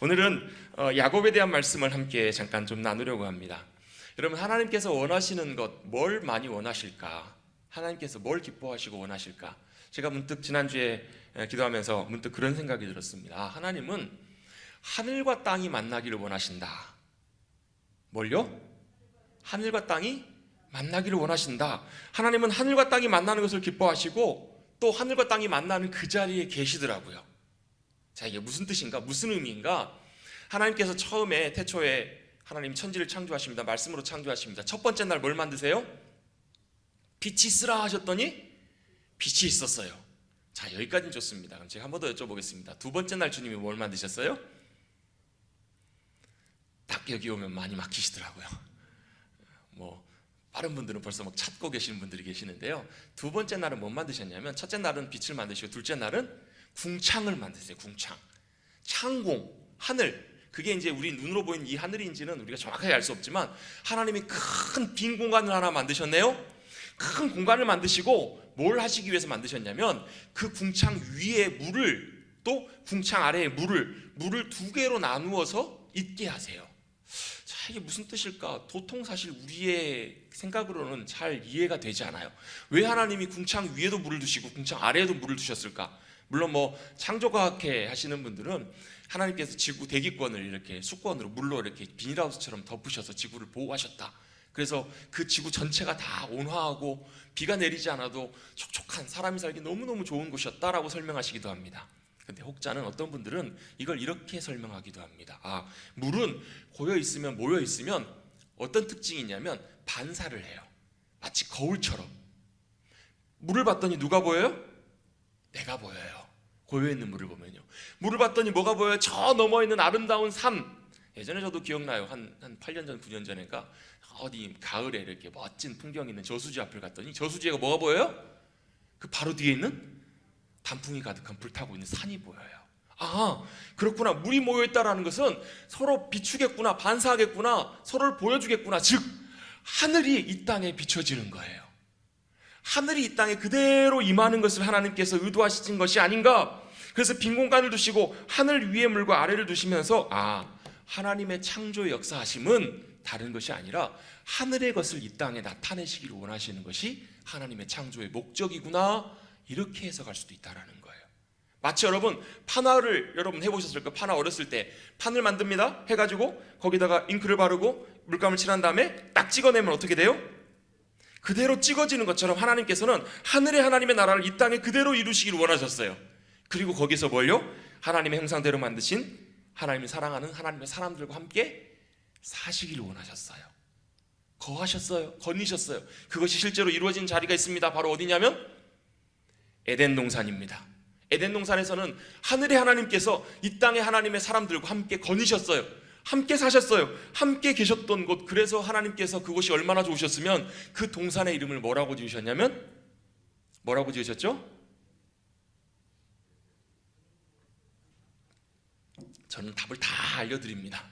오늘은 야곱에 대한 말씀을 함께 잠깐 좀 나누려고 합니다. 여러분, 하나님께서 원하시는 것, 뭘 많이 원하실까? 하나님께서 뭘 기뻐하시고 원하실까? 제가 문득 지난주에 기도하면서 문득 그런 생각이 들었습니다. 하나님은 하늘과 땅이 만나기를 원하신다. 뭘요? 하늘과 땅이 만나기를 원하신다. 하나님은 하늘과 땅이 만나는 것을 기뻐하시고 또 하늘과 땅이 만나는 그 자리에 계시더라고요. 자, 이게 무슨 뜻인가? 무슨 의미인가? 하나님께서 처음에 태초에 하나님 천지를 창조하십니다. 말씀으로 창조하십니다. 첫 번째 날 뭘 만드세요? 빛이 있으라 하셨더니 빛이 있었어요. 자, 여기까지는 좋습니다. 그럼 제가 한 번 더 여쭤보겠습니다. 두 번째 날 주님이 뭘 만드셨어요? 딱 여기 오면 많이 막히시더라고요. 다른 분들은 벌써 막 찾고 계시는 분들이 계시는데요. 두 번째 날은 뭐 만드셨냐면, 첫째 날은 빛을 만드시고 둘째 날은 궁창을 만드세요. 궁창, 창공, 하늘. 그게 이제 우리 눈으로 보이는 이 하늘인지는 우리가 정확하게 알 수 없지만 하나님이 큰 빈 공간을 하나 만드셨네요. 큰 공간을 만드시고 뭘 하시기 위해서 만드셨냐면 그 궁창 위에 물을, 또 궁창 아래에 물을 두 개로 나누어서 있게 하세요. 자, 이게 무슨 뜻일까? 도통 사실 우리의 생각으로는 잘 이해가 되지 않아요. 왜 하나님이 궁창 위에도 물을 두시고 궁창 아래에도 물을 두셨을까? 물론 창조과학회 하시는 분들은 하나님께서 지구 대기권을 이렇게 수권으로 물로 이렇게 비닐하우스처럼 덮으셔서 지구를 보호하셨다. 그래서 그 지구 전체가 다 온화하고 비가 내리지 않아도 촉촉한, 사람이 살기 너무너무 좋은 곳이었다라고 설명하시기도 합니다. 근데 혹자는, 어떤 분들은 이걸 이렇게 설명하기도 합니다. 물은 고여 있으면, 모여 있으면 어떤 특징이 있냐면 반사를 해요. 마치 거울처럼. 물을 봤더니 누가 보여요? 내가 보여요. 고여있는 물을 보면요. 물을 봤더니 뭐가 보여요? 저 넘어 있는 아름다운 산. 예전에 저도 기억나요. 한 8년 전, 9년 전인가 어디 가을에 이렇게 멋진 풍경이 있는 저수지 앞을 갔더니 저수지가 뭐가 보여요? 그 바로 뒤에 있는 단풍이 가득한 불타고 있는 산이 보여요. 그렇구나. 물이 모여있다라는 것은 서로 비추겠구나, 반사하겠구나, 서로를 보여주겠구나. 즉 하늘이 이 땅에 비춰지는 거예요. 하늘이 이 땅에 그대로 임하는 것을 하나님께서 의도하신 것이 아닌가. 그래서 빈 공간을 두시고 하늘 위에 물과 아래를 두시면서 하나님의 창조의 역사하심은 다른 것이 아니라 하늘의 것을 이 땅에 나타내시기를 원하시는 것이 하나님의 창조의 목적이구나, 이렇게 해석할 수도 있다라는 거예요. 마치 여러분, 판화를 여러분 해보셨을 거예요. 판화 어렸을 때 판을 만듭니다. 해가지고 거기다가 잉크를 바르고 물감을 칠한 다음에 딱 찍어내면 어떻게 돼요? 그대로 찍어지는 것처럼 하나님께서는 하나님의 나라를 이 땅에 그대로 이루시기를 원하셨어요. 그리고 거기서 뭘요? 하나님의 형상대로 만드신, 하나님이 사랑하는 하나님의 사람들과 함께 사시기를 원하셨어요. 거하셨어요. 거니셨어요. 그것이 실제로 이루어진 자리가 있습니다. 바로 어디냐면 에덴 동산입니다. 에덴 동산에서는 하늘의 하나님께서 이 땅의 하나님의 사람들과 함께 거니셨어요. 함께 사셨어요. 함께 계셨던 곳. 그래서 하나님께서 그곳이 얼마나 좋으셨으면 그 동산의 이름을 뭐라고 지으셨냐면, 뭐라고 지으셨죠? 저는 답을 다 알려드립니다.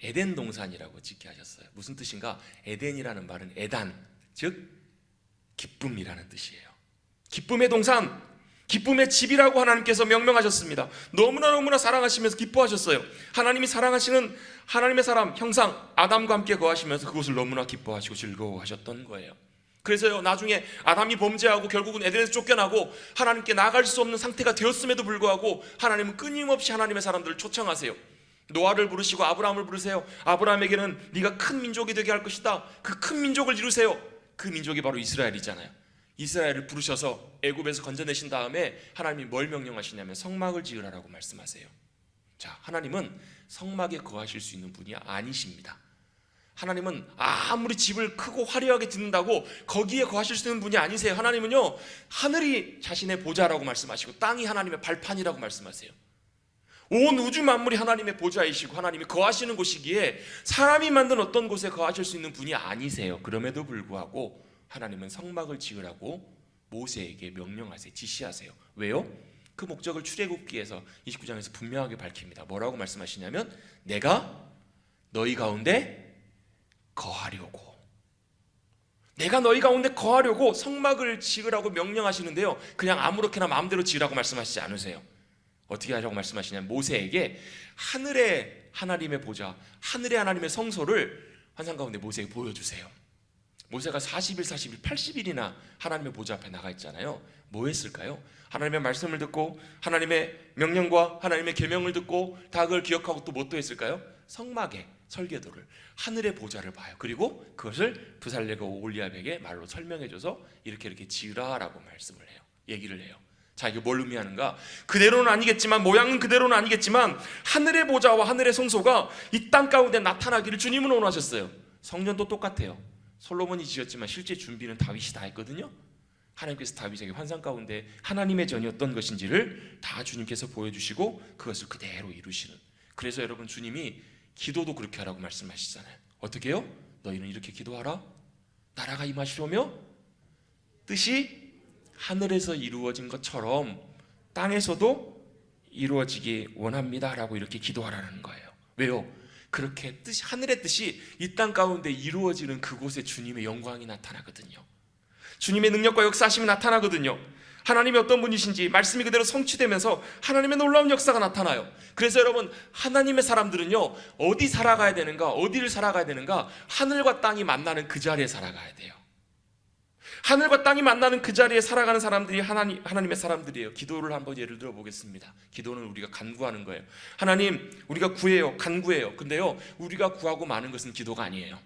에덴 동산이라고 짓게 하셨어요. 무슨 뜻인가? 에덴이라는 말은 에단, 즉 기쁨이라는 뜻이에요. 기쁨의 동산, 기쁨의 집이라고 하나님께서 명명하셨습니다. 너무나 사랑하시면서 기뻐하셨어요. 하나님이 사랑하시는 하나님의 사람, 형상 아담과 함께 거하시면서 그것을 너무나 기뻐하시고 즐거워하셨던 거예요. 그래서요, 나중에 아담이 범죄하고 결국은 에덴에서 쫓겨나고 하나님께 나아갈 수 없는 상태가 되었음에도 불구하고 하나님은 끊임없이 하나님의 사람들을 초청하세요. 노아를 부르시고 아브라함을 부르세요. 아브라함에게는 네가 큰 민족이 되게 할 것이다. 그 큰 민족을 이루세요. 그 민족이 바로 이스라엘이잖아요. 이스라엘을 부르셔서 애굽에서 건져내신 다음에 하나님이 뭘 명령하시냐면 성막을 지으라라고 말씀하세요. 자, 하나님은 성막에 거하실 수 있는 분이 아니십니다. 하나님은 아무리 집을 크고 화려하게 짓는다고 거기에 거하실 수 있는 분이 아니세요. 하나님은요, 하늘이 자신의 보좌라고 말씀하시고 땅이 하나님의 발판이라고 말씀하세요. 온 우주 만물이 하나님의 보좌이시고 하나님이 거하시는 곳이기에 사람이 만든 어떤 곳에 거하실 수 있는 분이 아니세요. 그럼에도 불구하고 하나님은 성막을 지으라고 모세에게 명령하세요. 지시하세요. 왜요? 그 목적을 출애굽기에서 29장에서 분명하게 밝힙니다. 뭐라고 말씀하시냐면, 내가 너희 가운데 거하려고, 내가 너희 가운데 거하려고 성막을 지으라고 명령하시는데요, 그냥 아무렇게나 마음대로 지으라고 말씀하시지 않으세요. 어떻게 하라고 말씀하시냐면 모세에게 하늘의 하나님의 보좌, 하늘의 하나님의 성소를 환상 가운데 모세에게 보여주세요. 모세가 40일, 40일, 80일이나 하나님의 보좌 앞에 나가 있잖아요. 뭐 했을까요? 하나님의 말씀을 듣고 하나님의 명령과 하나님의 계명을 듣고 다 그걸 기억하고 또 뭐 또 했을까요? 성막의 설계도를, 하늘의 보좌를 봐요. 그리고 그것을 부살레가 오홀리압에게 말로 설명해줘서 이렇게 지으라라고 말씀을 해요. 얘기를 해요. 자, 이게 뭘 의미하는가? 그대로는 아니겠지만, 모양은 그대로는 아니겠지만 하늘의 보좌와 하늘의 성소가 이 땅 가운데 나타나기를 주님은 원하셨어요. 성전도 똑같아요. 솔로몬이 지었지만 실제 준비는 다윗이 다 했거든요. 하나님께서 다윗에게 환상 가운데 하나님의 전이 어떤 것인지를 다 주님께서 보여주시고 그것을 그대로 이루시는. 그래서 여러분, 주님이 기도도 그렇게 하라고 말씀하시잖아요. 어떻게 해요? 너희는 이렇게 기도하라. 나라가 임하시오며 뜻이 하늘에서 이루어진 것처럼 땅에서도 이루어지기 원합니다 라고 이렇게 기도하라는 거예요. 왜요? 그렇게 뜻이, 하늘의 뜻이 이 땅 가운데 이루어지는 그곳에 주님의 영광이 나타나거든요. 주님의 능력과 역사하심이 나타나거든요. 하나님이 어떤 분이신지 말씀이 그대로 성취되면서 하나님의 놀라운 역사가 나타나요. 그래서 여러분, 하나님의 사람들은요, 어디 살아가야 되는가, 어디를 살아가야 되는가? 하늘과 땅이 만나는 그 자리에 살아가야 돼요. 하늘과 땅이 만나는 그 자리에 살아가는 사람들이 하나님의 사람들이에요. 기도를 한번 예를 들어 보겠습니다. 기도는 우리가 간구하는 거예요. 하나님, 우리가 구해요, 간구해요. 근데요, 우리가 구하고 마는 것은 기도가 아니에요.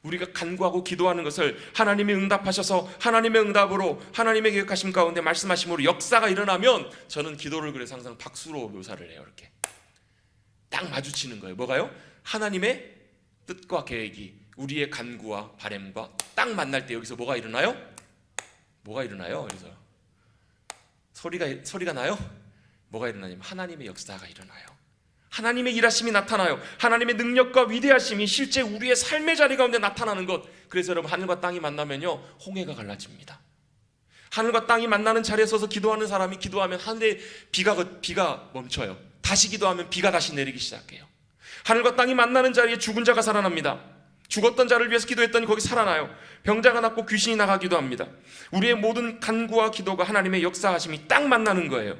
우리가 간구하고 기도하는 것을 하나님이 응답하셔서 하나님의 응답으로 하나님의 계획하심 가운데 말씀하심으로 역사가 일어나면, 저는 기도를 그래서 항상 박수로 묘사를 해요. 이렇게 딱 마주치는 거예요. 뭐가요? 하나님의 뜻과 계획이 우리의 간구와 바램과 딱 만날 때 여기서 뭐가 일어나요? 뭐가 일어나요? 그래서 소리가 나요? 뭐가 일어나냐면 하나님의 역사가 일어나요. 하나님의 일하심이 나타나요. 하나님의 능력과 위대하심이 실제 우리의 삶의 자리 가운데 나타나는 것. 그래서 여러분, 하늘과 땅이 만나면요, 홍해가 갈라집니다. 하늘과 땅이 만나는 자리에 서서 기도하는 사람이 기도하면 하늘에 비가 멈춰요. 다시 기도하면 비가 다시 내리기 시작해요. 하늘과 땅이 만나는 자리에 죽은 자가 살아납니다. 죽었던 자를 위해서 기도했더니 거기 살아나요. 병자가 낫고 귀신이 나가기도 합니다. 우리의 모든 간구와 기도가 하나님의 역사하심이 딱 만나는 거예요.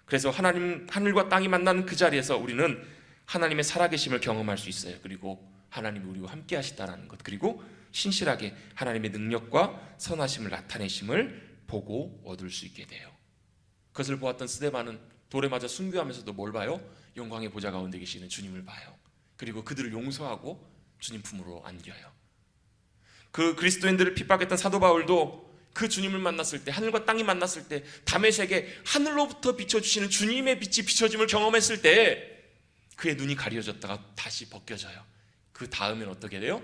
그래서 하늘과 땅이 만나는 그 자리에서 우리는 하나님의 살아계심을 경험할 수 있어요. 그리고 하나님이 우리와 함께 하시다라는 것, 그리고 신실하게 하나님의 능력과 선하심을 나타내심을 보고 얻을 수 있게 돼요. 그것을 보았던 스데반은 돌에 맞아 순교하면서도 뭘 봐요? 영광의 보좌 가운데 계시는 주님을 봐요. 그리고 그들을 용서하고 주님 품으로 안겨요. 그 그리스도인들을 핍박했던 사도 바울도 그 주님을 만났을 때, 하늘과 땅이 만났을 때, 다메섹에 하늘로부터 비춰주시는 주님의 빛이 비춰짐을 경험했을 때 그의 눈이 가려졌다가 다시 벗겨져요. 그 다음엔 어떻게 돼요?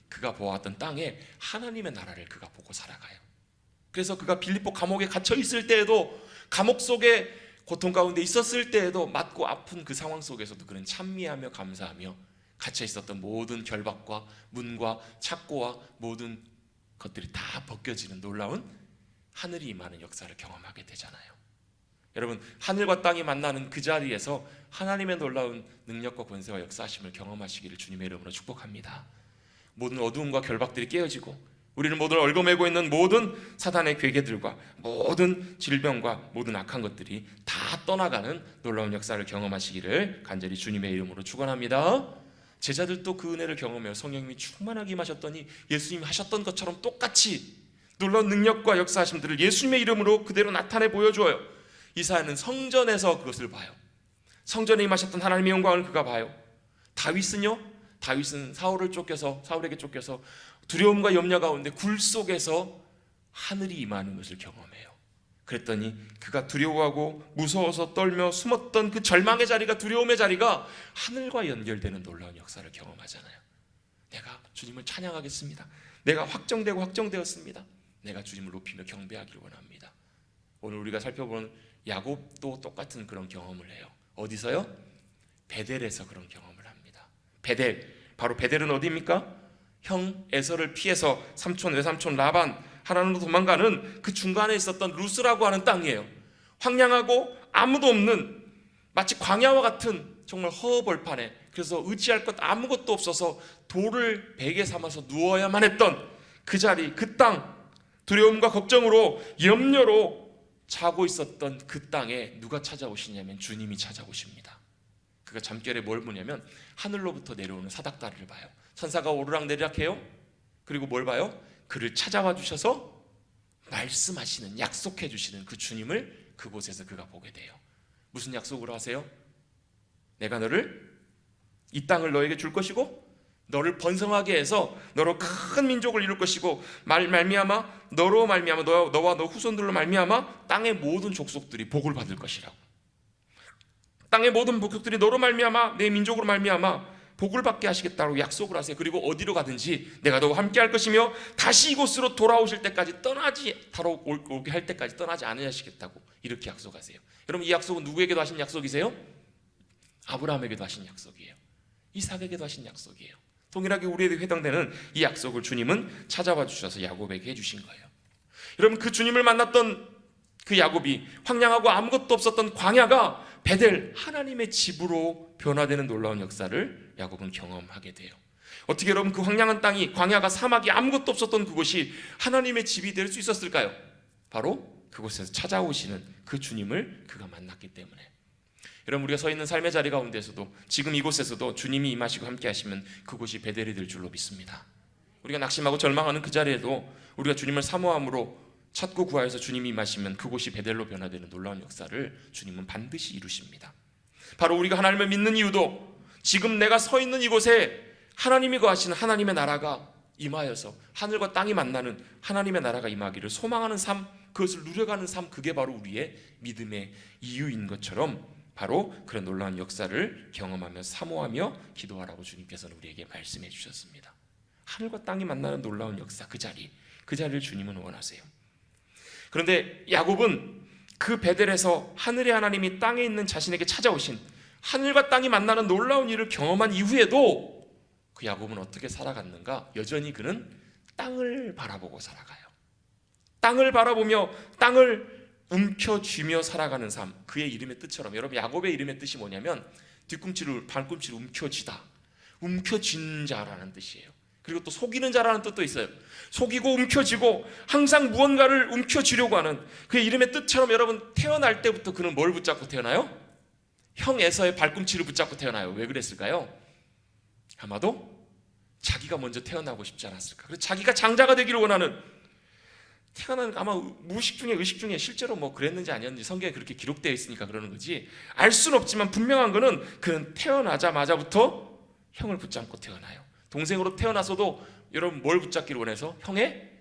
그가 보았던 땅에 하나님의 나라를 그가 보고 살아가요. 그래서 그가 빌립보 감옥에 갇혀 있을 때에도, 감옥 속에 고통 가운데 있었을 때에도, 맞고 아픈 그 상황 속에서도 그는 찬미하며 감사하며 갇혀 있었던 모든 결박과 문과 착고와 모든 것들이 다 벗겨지는 놀라운 하늘이 임하는 역사를 경험하게 되잖아요. 여러분, 하늘과 땅이 만나는 그 자리에서 하나님의 놀라운 능력과 권세와 역사하심을 경험하시기를 주님의 이름으로 축복합니다. 모든 어두움과 결박들이 깨어지고 우리는 모든 얽어매고 있는 모든 사단의 괴계들과 모든 질병과 모든 악한 것들이 다 떠나가는 놀라운 역사를 경험하시기를 간절히 주님의 이름으로 축원합니다. 제자들도 그 은혜를 경험해요. 성령님이 충만하게 임하셨더니 예수님이 하셨던 것처럼 똑같이 놀라운 능력과 역사하심들을 예수님의 이름으로 그대로 나타내 보여줘요. 이사야는 성전에서 그것을 봐요. 성전에 임하셨던 하나님의 영광을 그가 봐요. 다윗은요? 다윗은 사울에게 쫓겨서 두려움과 염려 가운데 굴 속에서 하늘이 임하는 것을 경험해요. 그랬더니 그가 두려워하고 무서워서 떨며 숨었던 그 절망의 자리가, 두려움의 자리가 하늘과 연결되는 놀라운 역사를 경험하잖아요. 내가 주님을 찬양하겠습니다. 내가 확정되었습니다. 내가 주님을 높이며 경배하기를 원합니다. 오늘 우리가 살펴본 야곱도 똑같은 그런 경험을 해요. 어디서요? 베델에서 그런 경험을 합니다. 바로 베델은 어디입니까? 형 에서를 피해서 삼촌 외삼촌 라반 하나님으로 도망가는 그 중간에 있었던 루스라고 하는 땅이에요. 황량하고 아무도 없는, 마치 광야와 같은 정말 허허벌판에, 그래서 의지할 것 아무것도 없어서 돌을 베개 삼아서 누워야만 했던 그 자리, 그 땅, 두려움과 걱정으로, 염려로 자고 있었던 그 땅에 누가 찾아오시냐면 주님이 찾아오십니다. 그가 잠결에 뭘 보냐면 하늘로부터 내려오는 사닥다리를 봐요. 천사가 오르락내리락해요. 그리고 뭘 봐요? 그를 찾아와 주셔서 말씀하시는, 약속해 주시는 그 주님을 그곳에서 그가 보게 돼요. 무슨 약속을 하세요? 내가 너를, 이 땅을 너에게 줄 것이고 너를 번성하게 해서 너로 큰 민족을 이룰 것이고 말미암아 너로 말미암아 너와 너 후손들로 말미암아 땅의 모든 족속들이 복을 받을 것이라고. 땅의 모든 족속들이 너로 말미암아 내 민족으로 말미암아 복을 받게 하시겠다고 약속을 하세요. 그리고 어디로 가든지 내가 너와 함께 할 것이며 다시 이곳으로 돌아오실 때까지 오게 할 때까지 떠나지 않으시겠다고 이렇게 약속하세요. 여러분, 이 약속은 누구에게도 하신 약속이세요? 아브라함에게도 하신 약속이에요. 이삭에게도 하신 약속이에요. 동일하게 우리에게 해당되는 이 약속을 주님은 찾아와 주셔서 야곱에게 해주신 거예요. 여러분, 그 주님을 만났던 그 야곱이 황량하고 아무것도 없었던 광야가 베델, 하나님의 집으로 변화되는 놀라운 역사를 야곱은 경험하게 돼요. 어떻게 여러분, 그 황량한 땅이, 광야가, 사막이, 아무것도 없었던 그곳이 하나님의 집이 될 수 있었을까요? 바로 그곳에서 찾아오시는 그 주님을 그가 만났기 때문에. 여러분, 우리가 서 있는 삶의 자리 가운데서도 지금 이곳에서도 주님이 임하시고 함께 하시면 그곳이 베델이 될 줄로 믿습니다. 우리가 낙심하고 절망하는 그 자리에도 우리가 주님을 사모함으로 찾고 구하여서 주님이 임하시면 그곳이 베델로 변화되는 놀라운 역사를 주님은 반드시 이루십니다. 바로 우리가 하나님을 믿는 이유도 지금 내가 서 있는 이곳에 하나님이 거하시는 하나님의 나라가 임하여서 하늘과 땅이 만나는 하나님의 나라가 임하기를 소망하는 삶, 그것을 누려가는 삶, 그게 바로 우리의 믿음의 이유인 것처럼 바로 그런 놀라운 역사를 경험하며 사모하며 기도하라고 주님께서는 우리에게 말씀해 주셨습니다. 하늘과 땅이 만나는 놀라운 역사, 그 자리를 주님은 원하세요. 그런데 야곱은 그 베델에서 하늘의 하나님이 땅에 있는 자신에게 찾아오신 하늘과 땅이 만나는 놀라운 일을 경험한 이후에도 그 야곱은 어떻게 살아갔는가? 여전히 그는 땅을 바라보고 살아가요. 땅을 바라보며 땅을 움켜쥐며 살아가는 삶, 그의 이름의 뜻처럼. 여러분, 야곱의 이름의 뜻이 뭐냐면 뒤꿈치를 발꿈치를 움켜쥐다, 움켜쥔 자라는 뜻이에요. 그리고 또 속이는 자라는 뜻도 있어요. 속이고 움켜쥐고 항상 무언가를 움켜쥐려고 하는 그의 이름의 뜻처럼 여러분, 태어날 때부터 그는 뭘 붙잡고 태어나요? 형 에서의 발꿈치를 붙잡고 태어나요. 왜 그랬을까요? 아마도 자기가 먼저 태어나고 싶지 않았을까. 그래서 자기가 장자가 되기를 원하는, 태어나는 아마 무의식 중에 의식 중에 실제로 뭐 그랬는지 아니었는지 성경에 그렇게 기록되어 있으니까 그러는 거지, 알 수는 없지만 분명한 거는 그는 태어나자마자부터 형을 붙잡고 태어나요. 동생으로 태어나서도 여러분 뭘 붙잡기를 원해서? 형의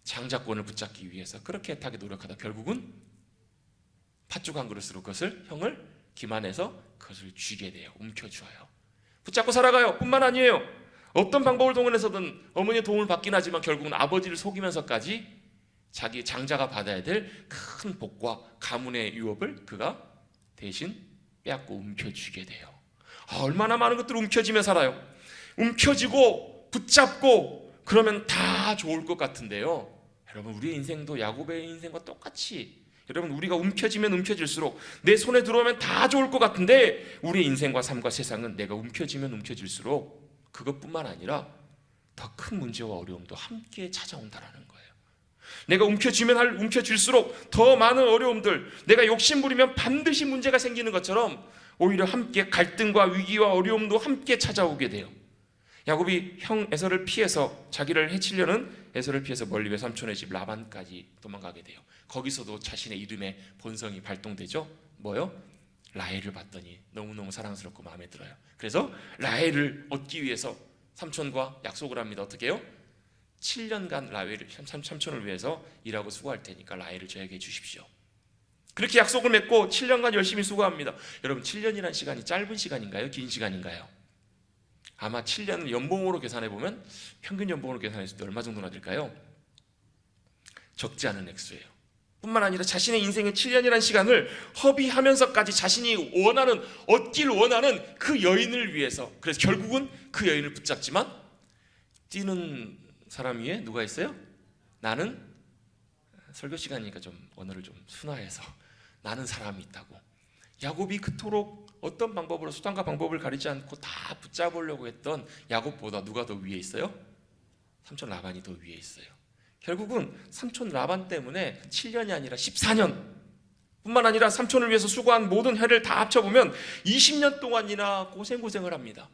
장자권을 붙잡기 위해서 그렇게 애타게 노력하다 결국은 팥죽 한 그릇으로 그것을, 형을 기만해서 그것을 쥐게 돼요. 움켜쥐어요. 붙잡고 살아가요. 뿐만 아니에요. 어떤 방법을 동원해서든 어머니의 도움을 받긴 하지만 결국은 아버지를 속이면서까지 자기 장자가 받아야 될 큰 복과 가문의 유업을 그가 대신 빼앗고 움켜쥐게 돼요. 얼마나 많은 것들을 움켜쥐며 살아요. 움켜쥐고 붙잡고 그러면 다 좋을 것 같은데요. 여러분, 우리의 인생도 야곱의 인생과 똑같이, 여러분, 우리가 움켜쥐면 움켜질수록 내 손에 들어오면 다 좋을 것 같은데 우리의 인생과 삶과 세상은 내가 움켜쥐면 움켜질수록 그것뿐만 아니라 더 큰 문제와 어려움도 함께 찾아온다라는 거예요. 내가 움켜쥘수록 더 많은 어려움들, 내가 욕심부리면 반드시 문제가 생기는 것처럼 오히려 함께 갈등과 위기와 어려움도 함께 찾아오게 돼요. 야곱이 형 에서를 피해서, 자기를 해치려는 에서를 피해서 멀리 외삼촌의 집 라반까지 도망가게 돼요. 거기서도 자신의 이름의 본성이 발동되죠. 뭐요? 라헬을 봤더니 너무너무 사랑스럽고 마음에 들어요. 그래서 라헬을 얻기 위해서 삼촌과 약속을 합니다. 어떻게 해요? 7년간 삼촌을 위해서 일하고 수고할 테니까 라헬을 저에게 주십시오. 그렇게 약속을 맺고 7년간 열심히 수고합니다. 여러분, 7년이라는 시간이 짧은 시간인가요? 긴 시간인가요? 아마 7년을 연봉으로 계산해보면 평균 연봉으로 계산했을 때 얼마 정도나 될까요? 적지 않은 액수예요. 뿐만 아니라 자신의 인생의 7년이라는 시간을 허비하면서까지 자신이 원하는, 얻길 원하는 그 여인을 위해서, 그래서 결국은 그 여인을 붙잡지만 뛰는 사람 위에 누가 있어요? 나는, 설교 시간이니까 좀 언어를 좀 순화해서, 나는 사람이 있다고. 야곱이 그토록 어떤 방법으로, 수단과 방법을 가리지 않고 다 붙잡으려고 했던 야곱보다 누가 더 위에 있어요? 삼촌 라반이 더 위에 있어요. 결국은 삼촌 라반 때문에 7년이 아니라 14년, 뿐만 아니라 삼촌을 위해서 수고한 모든 해를 다 합쳐보면 20년 동안이나 고생을 합니다.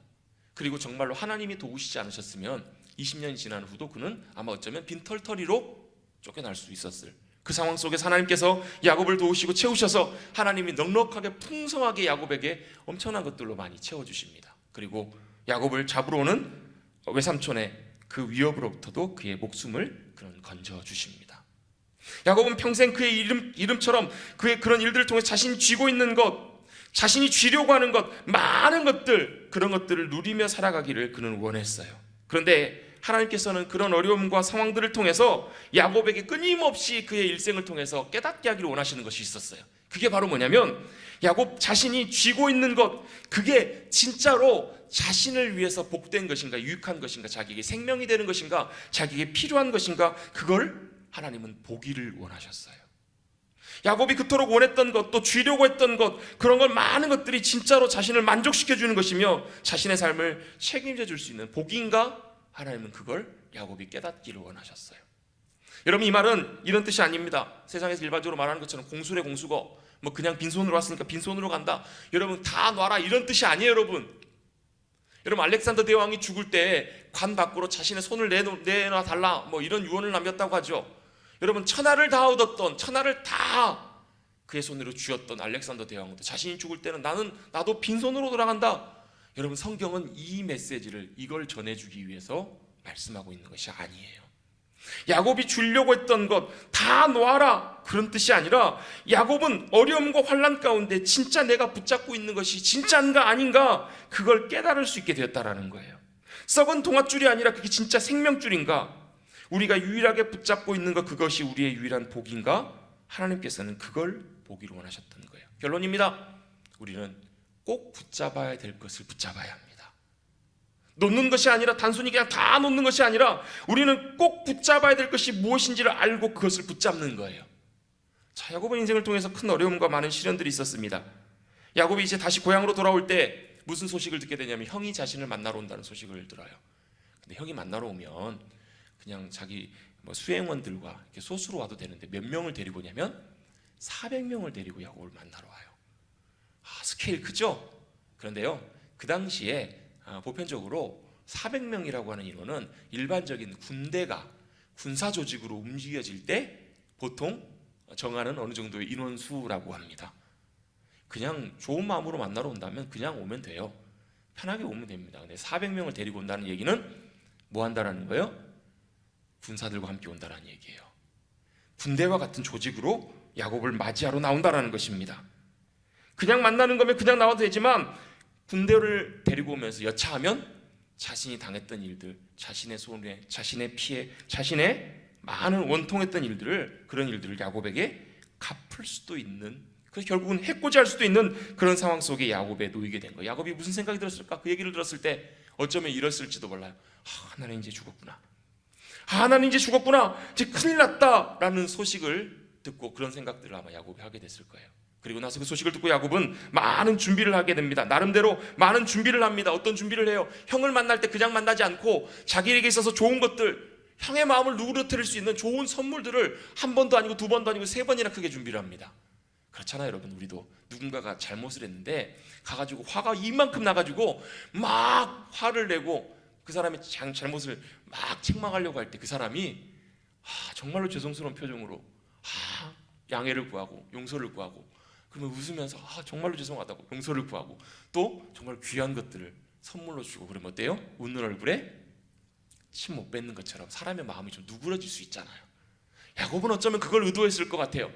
그리고 정말로 하나님이 도우시지 않으셨으면 20년이 지난 후도 그는 아마 어쩌면 빈털터리로 쫓겨날 수 있었을 그 상황 속에서 하나님께서 야곱을 도우시고 채우셔서 하나님이 넉넉하게 풍성하게 야곱에게 엄청난 것들로 많이 채워주십니다. 그리고 야곱을 잡으러 오는 외삼촌의 그 위협으로부터도 그의 목숨을 그는 건져주십니다. 야곱은 평생 그의 이름처럼 그의 그런 일들을 통해 자신이 쥐고 있는 것, 자신이 쥐려고 하는 것, 많은 것들, 그런 것들을 누리며 살아가기를 그는 원했어요. 그런데 하나님께서는 그런 어려움과 상황들을 통해서 야곱에게 끊임없이 그의 일생을 통해서 깨닫게 하기를 원하시는 것이 있었어요. 그게 바로 뭐냐면 야곱 자신이 쥐고 있는 것, 그게 진짜로 자신을 위해서 복된 것인가, 유익한 것인가, 자기에게 생명이 되는 것인가, 자기에게 필요한 것인가, 그걸 하나님은 보기를 원하셨어요. 야곱이 그토록 원했던 것, 또 쥐려고 했던 것, 그런 걸 많은 것들이 진짜로 자신을 만족시켜주는 것이며 자신의 삶을 책임져 줄 수 있는 복인가, 하나님은 그걸 야곱이 깨닫기를 원하셨어요. 여러분, 이 말은 이런 뜻이 아닙니다. 세상에서 일반적으로 말하는 것처럼 공수래 공수거, 뭐 그냥 빈손으로 왔으니까 빈손으로 간다, 여러분 다 놔라, 이런 뜻이 아니에요. 여러분 알렉산더 대왕이 죽을 때 관 밖으로 자신의 손을 내놔 달라, 뭐 이런 유언을 남겼다고 하죠. 여러분 천하를 다 얻었던, 천하를 다 그의 손으로 쥐었던 알렉산더 대왕도 자신이 죽을 때는 나도 빈손으로 돌아간다. 여러분 성경은 이 메시지를, 이걸 전해주기 위해서 말씀하고 있는 것이 아니에요. 야곱이 주려고 했던 것 다 놓아라, 그런 뜻이 아니라 야곱은 어려움과 환난 가운데 진짜 내가 붙잡고 있는 것이 진짜인가 아닌가, 그걸 깨달을 수 있게 되었다라는 거예요. 썩은 동아줄이 아니라 그게 진짜 생명줄인가, 우리가 유일하게 붙잡고 있는 것, 그것이 우리의 유일한 복인가, 하나님께서는 그걸 보기를 원하셨던 거예요. 결론입니다. 우리는 꼭 붙잡아야 될 것을 붙잡아야 합니다. 놓는 것이 아니라, 단순히 그냥 다 놓는 것이 아니라 우리는 꼭 붙잡아야 될 것이 무엇인지를 알고 그것을 붙잡는 거예요. 자, 야곱은 인생을 통해서 큰 어려움과 많은 시련들이 있었습니다. 야곱이 이제 다시 고향으로 돌아올 때 무슨 소식을 듣게 되냐면 형이 자신을 만나러 온다는 소식을 들어요. 근데 형이 만나러 오면 그냥 자기 수행원들과 이렇게 소수로 와도 되는데 몇 명을 데리고 오냐면 400명을 데리고 야곱을 만나러 와요. 스케일 크죠? 그런데요, 그 당시에 보편적으로 400명이라고 하는 인원은 일반적인 군대가 군사 조직으로 움직여질 때 보통 정하는 어느 정도의 인원수라고 합니다. 그냥 좋은 마음으로 만나러 온다면 그냥 오면 돼요. 편하게 오면 됩니다. 근데 400명을 데리고 온다는 얘기는 뭐 한다라는 거예요? 군사들과 함께 온다는 얘기예요. 군대와 같은 조직으로 야곱을 맞이하러 나온다라는 것입니다. 그냥 만나는 거면 그냥 나와도 되지만 군대를 데리고 오면서 여차하면 자신이 당했던 일들, 자신의 손해, 자신의 피해, 자신의 많은 원통했던 일들을, 그런 일들을 야곱에게 갚을 수도 있는, 그래서 결국은 해코지할 수도 있는 그런 상황 속에 야곱에 놓이게 된 거예요. 야곱이 무슨 생각이 들었을까? 그 얘기를 들었을 때 어쩌면 이랬을지도 몰라요. 나는 이제 죽었구나. 나는 이제 죽었구나. 이제 큰일 났다라는 소식을 듣고 그런 생각들을 아마 야곱이 하게 됐을 거예요. 그리고 나서 그 소식을 듣고 야곱은 많은 준비를 하게 됩니다. 나름대로 많은 준비를 합니다. 어떤 준비를 해요? 형을 만날 때 그냥 만나지 않고 자기에게 있어서 좋은 것들, 형의 마음을 누그러뜨릴 수 있는 좋은 선물들을 한 번도 아니고 두 번도 아니고 세 번이나 크게 준비를 합니다. 그렇잖아요, 여러분. 우리도 누군가가 잘못을 했는데 가가지고 화가 이만큼 나가지고 막 화를 내고 그 사람의 잘못을 막 책망하려고 할 때 그 사람이 정말로 죄송스러운 표정으로 양해를 구하고 용서를 구하고, 그러면 웃으면서 정말로 죄송하다고 용서를 구하고, 또 정말 귀한 것들을 선물로 주고, 그러면 어때요? 웃는 얼굴에 침 못 뱉는 것처럼 사람의 마음이 좀 누그러질 수 있잖아요. 야곱은 어쩌면 그걸 의도했을 것 같아요.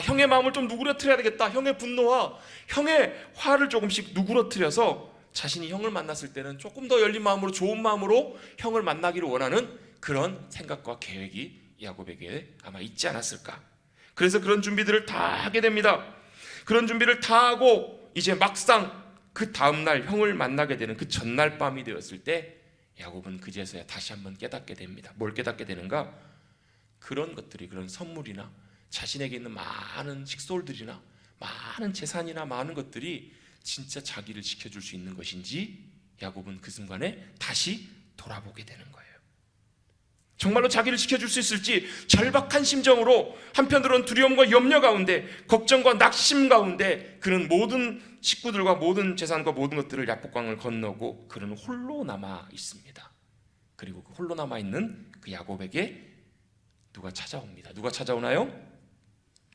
형의 마음을 좀 누그러뜨려야 되겠다. 형의 분노와 형의 화를 조금씩 누그러뜨려서 자신이 형을 만났을 때는 조금 더 열린 마음으로, 좋은 마음으로 형을 만나기를 원하는 그런 생각과 계획이 야곱에게 아마 있지 않았을까. 그래서 그런 준비들을 다 하게 됩니다. 그런 준비를 다 하고 이제 막상 그 다음날 형을 만나게 되는 그 전날 밤이 되었을 때 야곱은 그제서야 다시 한번 깨닫게 됩니다. 뭘 깨닫게 되는가? 그런 것들이, 그런 선물이나 자신에게 있는 많은 식솔들이나 많은 재산이나 많은 것들이 진짜 자기를 지켜줄 수 있는 것인지 야곱은 그 순간에 다시 돌아보게 되는 거예요. 정말로 자기를 지켜줄 수 있을지 절박한 심정으로, 한편으로는 두려움과 염려 가운데, 걱정과 낙심 가운데 그는 모든 식구들과 모든 재산과 모든 것들을 야복강을 건너고 그는 홀로 남아 있습니다. 그리고 그 홀로 남아 있는 그 야곱에게 누가 찾아옵니다. 누가 찾아오나요?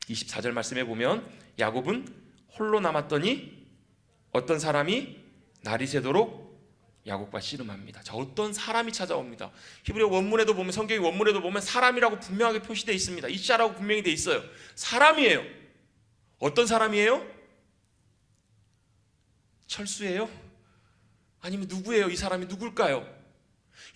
24절 말씀에 보면 야곱은 홀로 남았더니 어떤 사람이 날이 새도록 야곱과 씨름합니다. 자, 어떤 사람이 찾아옵니다. 히브리어 원문에도 보면, 성경의 원문에도 보면 사람이라고 분명하게 표시되어 있습니다. 이샤라고 분명히 되어 있어요. 사람이에요. 어떤 사람이에요? 철수예요? 아니면 누구예요? 이 사람이 누굴까요?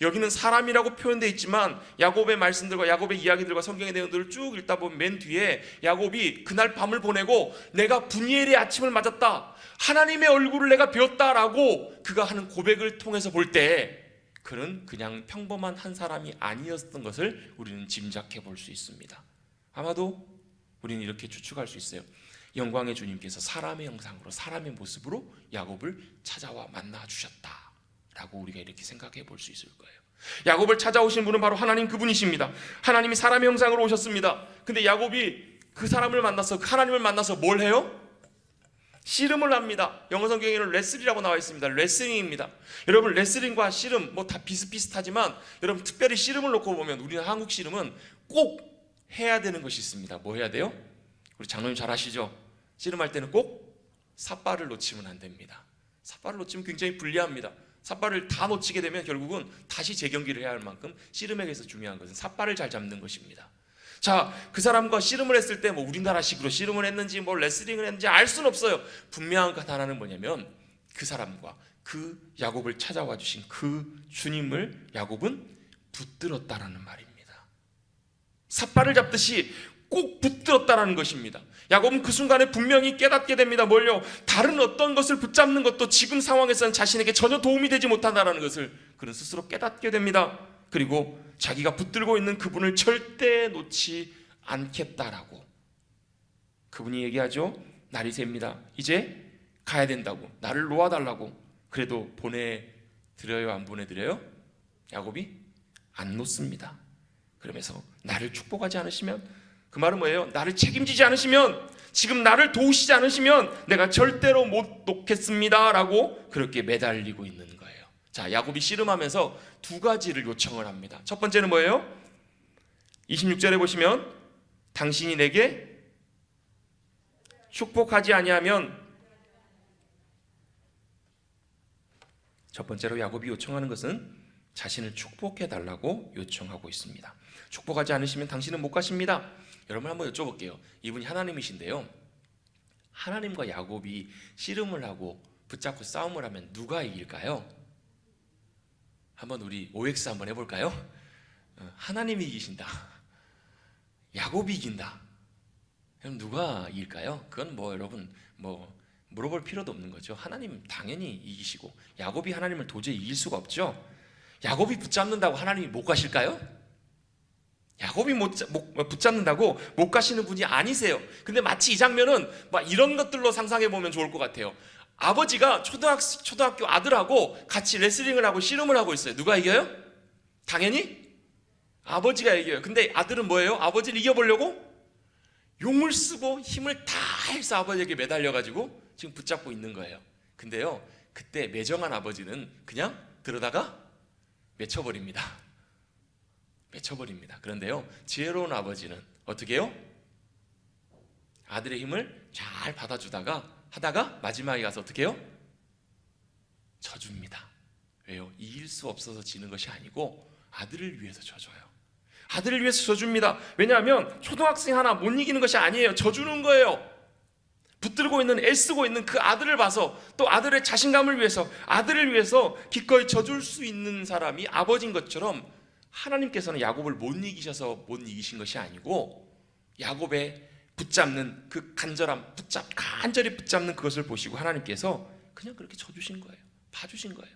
여기는 사람이라고 표현되어 있지만 야곱의 말씀들과 야곱의 이야기들과 성경의 내용들을 쭉 읽다 보면 맨 뒤에 야곱이 그날 밤을 보내고 내가 분이엘의 아침을 맞았다, 하나님의 얼굴을 내가 배웠다라고 그가 하는 고백을 통해서 볼 때 그는 그냥 평범한 한 사람이 아니었던 것을 우리는 짐작해 볼 수 있습니다. 아마도 우리는 이렇게 추측할 수 있어요. 영광의 주님께서 사람의 형상으로, 사람의 모습으로 야곱을 찾아와 만나 주셨다라고 우리가 이렇게 생각해 볼 수 있을 거예요. 야곱을 찾아오신 분은 바로 하나님 그분이십니다. 하나님이 사람의 형상으로 오셨습니다. 근데 야곱이 그 사람을 만나서, 하나님을 만나서 뭘 해요? 씨름을 합니다. 영어 성경에는 레슬이라고 나와 있습니다. 레슬링입니다. 여러분, 레슬링과 씨름 뭐 다 비슷비슷하지만 여러분 특별히 씨름을 놓고 보면 우리는 한국 씨름은 꼭 해야 되는 것이 있습니다. 뭐 해야 돼요? 우리 장로님 잘 아시죠? 씨름할 때는 꼭 삿발을 놓치면 안 됩니다. 삿발을 놓치면 굉장히 불리합니다. 삿발을 다 놓치게 되면 결국은 다시 재경기를 해야 할 만큼 씨름에게서 중요한 것은 삿발을 잘 잡는 것입니다. 자, 그 사람과 씨름을 했을 때 뭐 우리나라식으로 씨름을 했는지 뭐 레슬링을 했는지 알 수는 없어요. 분명한 것 하나는 뭐냐면 그 사람과 그 야곱을 찾아와 주신 그 주님을 야곱은 붙들었다라는 말입니다. 삿발을 잡듯이 꼭 붙들었다라는 것입니다. 야곱은 그 순간에 분명히 깨닫게 됩니다. 뭘요? 다른 어떤 것을 붙잡는 것도 지금 상황에서는 자신에게 전혀 도움이 되지 못한다는 것을 그는 스스로 깨닫게 됩니다. 그리고 자기가 붙들고 있는 그분을 절대 놓지 않겠다라고 그분이 얘기하죠. 날이 셉니다. 이제 가야 된다고, 나를 놓아달라고. 그래도 보내드려요? 안 보내드려요? 야곱이 안 놓습니다. 그러면서 나를 축복하지 않으시면, 그 말은 뭐예요? 나를 책임지지 않으시면, 지금 나를 도우시지 않으시면 내가 절대로 못 놓겠습니다 라고 그렇게 매달리고 있는 거예요. 자, 야곱이 씨름하면서 두 가지를 요청을 합니다. 첫 번째는 뭐예요? 26절에 보시면 당신이 내게 축복하지 아니하면, 첫 번째로 야곱이 요청하는 것은 자신을 축복해 달라고 요청하고 있습니다. 축복하지 않으시면 당신은 못 가십니다. 여러분 한번 여쭤볼게요. 이분이 하나님이신데요, 하나님과 야곱이 씨름을 하고 붙잡고 싸움을 하면 누가 이길까요? 한번 우리 OX 한번 해볼까요? 하나님이 이기신다, 야곱이 이긴다. 그럼 누가 이길까요? 그건 뭐 여러분 뭐 물어볼 필요도 없는 거죠. 하나님 당연히 이기시고 야곱이 하나님을 도저히 이길 수가 없죠. 야곱이 붙잡는다고 하나님이 못 가실까요? 야곱이 붙잡는다고 못 가시는 분이 아니세요. 근데 마치 이 장면은 막 이런 것들로 상상해 보면 좋을 것 같아요. 아버지가 초등학교 아들하고 같이 레슬링을 하고 씨름을 하고 있어요. 누가 이겨요? 당연히 아버지가 이겨요. 근데 아들은 뭐예요? 아버지를 이겨보려고 용을 쓰고 힘을 다 해서 아버지에게 매달려가지고 지금 붙잡고 있는 거예요. 근데요, 그때 매정한 아버지는 그냥 들어다가 맺혀버립니다. 그런데요, 지혜로운 아버지는 어떻게 해요? 아들의 힘을 잘 받아주다가 하다가 마지막에 가서 어떻게 해요? 져줍니다. 왜요? 이길 수 없어서 지는 것이 아니고 아들을 위해서 져줘요. 아들을 위해서 져줍니다. 왜냐하면 초등학생 하나 못 이기는 것이 아니에요. 져주는 거예요. 붙들고 있는, 애쓰고 있는 그 아들을 봐서, 또 아들의 자신감을 위해서, 아들을 위해서 기꺼이 져줄 수 있는 사람이 아버지인 것처럼 하나님께서는 야곱을 못 이기셔서 못 이기신 것이 아니고 야곱의 붙잡는 그 간절히 붙잡는 그것을 보시고 하나님께서 그냥 그렇게 져주신 거예요. 봐주신 거예요.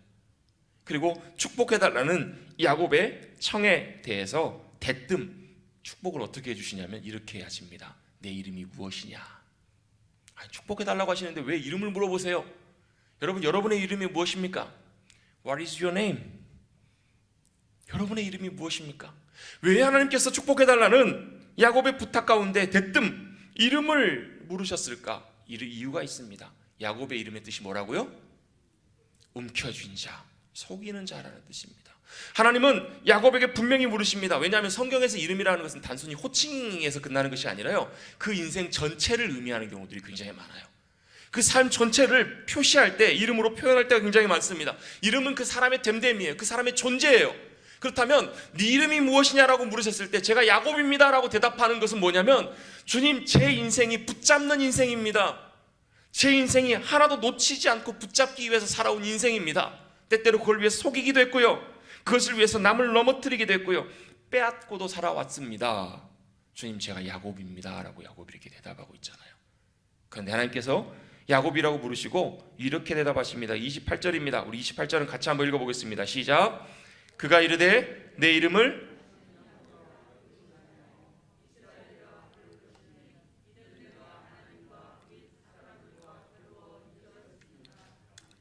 그리고 축복해달라는 야곱의 청에 대해서 대뜸 축복을 어떻게 해주시냐면 이렇게 하십니다. 내 이름이 무엇이냐? 축복해달라고 하시는데 왜 이름을 물어보세요? 여러분, 여러분의 이름이 무엇입니까? What is your name? 여러분의 이름이 무엇입니까? 왜 하나님께서 축복해달라는 야곱의 부탁 가운데 대뜸 이름을 물으셨을까? 이유가 있습니다. 야곱의 이름의 뜻이 뭐라고요? 움켜쥔 자, 속이는 자라는 뜻입니다. 하나님은 야곱에게 분명히 물으십니다. 왜냐하면 성경에서 이름이라는 것은 단순히 호칭에서 끝나는 것이 아니라요, 그 인생 전체를 의미하는 경우들이 굉장히 많아요. 그 삶 전체를 표시할 때, 이름으로 표현할 때가 굉장히 많습니다. 이름은 그 사람의 됨됨이에요. 그 사람의 존재예요. 그렇다면 네 이름이 무엇이냐라고 물으셨을 때 제가 야곱입니다 라고 대답하는 것은 뭐냐면, 주님, 제 인생이 붙잡는 인생입니다. 제 인생이 하나도 놓치지 않고 붙잡기 위해서 살아온 인생입니다. 때때로 그걸 위해서 속이기도 했고요, 그것을 위해서 남을 넘어뜨리기도 했고요, 빼앗고도 살아왔습니다. 주님, 제가 야곱입니다 라고 야곱이 이렇게 대답하고 있잖아요. 그런데 하나님께서 야곱이라고 부르시고 이렇게 대답하십니다. 28절입니다. 우리 28절은 같이 한번 읽어보겠습니다. 시작. 그가 이르되 내 이름을